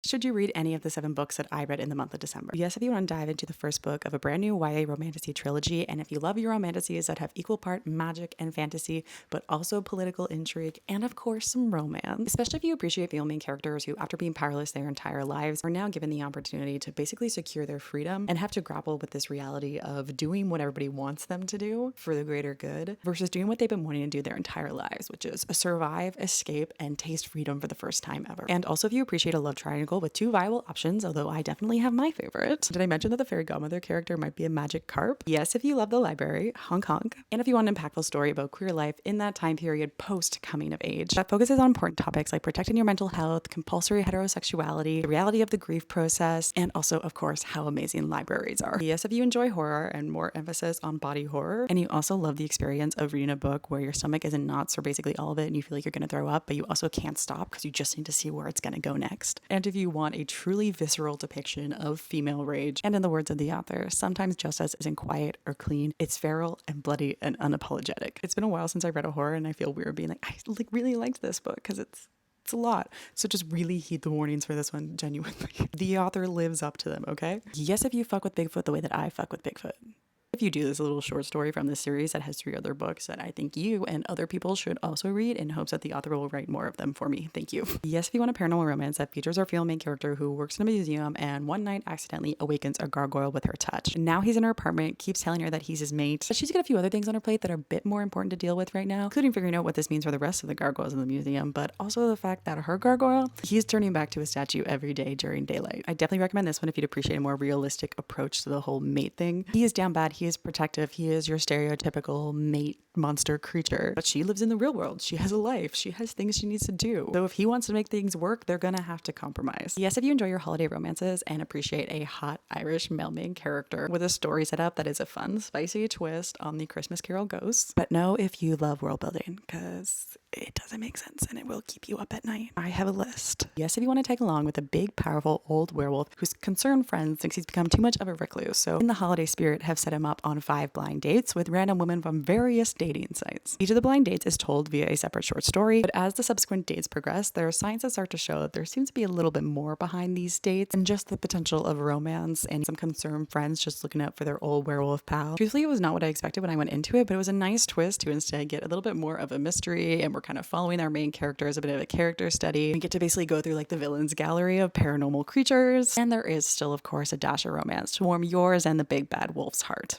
Should you read any of the 7 books that I read in the month of December? Yes, if you want to dive into the first book of a brand new YA romantasy trilogy, and if you love your romantasies that have equal part magic and fantasy, but also political intrigue, and of course some romance, especially if you appreciate female main characters who, after being powerless their entire lives, are now given the opportunity to basically secure their freedom and have to grapple with this reality of doing what everybody wants them to do for the greater good versus doing what they've been wanting to do their entire lives, which is survive, escape, and taste freedom for the first time ever. And also, if you appreciate a love triangle with 2 viable options, although I definitely have my favorite. Did I mention that the fairy godmother character might be a magic carp? Yes, if you love the library, honk honk. And if you want an impactful story about queer life in that time period post coming of age that focuses on important topics like protecting your mental health, compulsory heterosexuality, the reality of the grief process, and also, of course, how amazing libraries are. Yes, if you enjoy horror and more emphasis on body horror, and you also love the experience of reading a book where your stomach is in knots or basically all of it and you feel like you're going to throw up, but you also can't stop because you just need to see where it's going to go next. And if you want a truly visceral depiction of female rage, and in the words of the author, sometimes justice isn't quiet or clean, it's feral and bloody and unapologetic. It's been a while since I read a horror and I feel weird being like, I really liked this book because it's a lot. So just really heed the warnings for this one, genuinely. The author lives up to them, okay? Yes, if you fuck with Bigfoot the way that I fuck with Bigfoot. If you do, this little short story from this series that has 3 other books that I think you and other people should also read in hopes that the author will write more of them for me. Thank you. Yes, if you want a paranormal romance that features our female main character who works in a museum and one night accidentally awakens a gargoyle with her touch. Now he's in her apartment, keeps telling her that he's his mate, but she's got a few other things on her plate that are a bit more important to deal with right now, including figuring out what this means for the rest of the gargoyles in the museum, but also the fact that her gargoyle, he's turning back to a statue every day during daylight. I definitely recommend this one if you'd appreciate a more realistic approach to the whole mate thing. He is down bad, he is protective, he is your stereotypical mate monster creature, but she lives in the real world. She has a life. She has things she needs to do. So if he wants to make things work, they're gonna have to compromise. Yes, if you enjoy your holiday romances and appreciate a hot Irish male main character with a story setup that is a fun, spicy twist on the Christmas Carol ghosts. But no, if you love world building, because it doesn't make sense and it will keep you up at night. I have a list. Yes, if you want to tag along with a big, powerful old werewolf whose concerned friend thinks he's become too much of a recluse, so in the holiday spirit have set him up on 5 blind dates with random women from various dating sites. Each of the blind dates is told via a separate short story, but as the subsequent dates progress, there are signs that start to show that there seems to be a little bit more behind these dates than just the potential of romance and some concerned friends just looking out for their old werewolf pal. Truthfully, it was not what I expected when I went into it, but it was a nice twist to instead get a little bit more of a mystery, and we're kind of following our main character as a bit of a character study. We get to basically go through like the villains gallery of paranormal creatures, and there is still, of course, a dash of romance to warm yours and the big bad wolf's heart.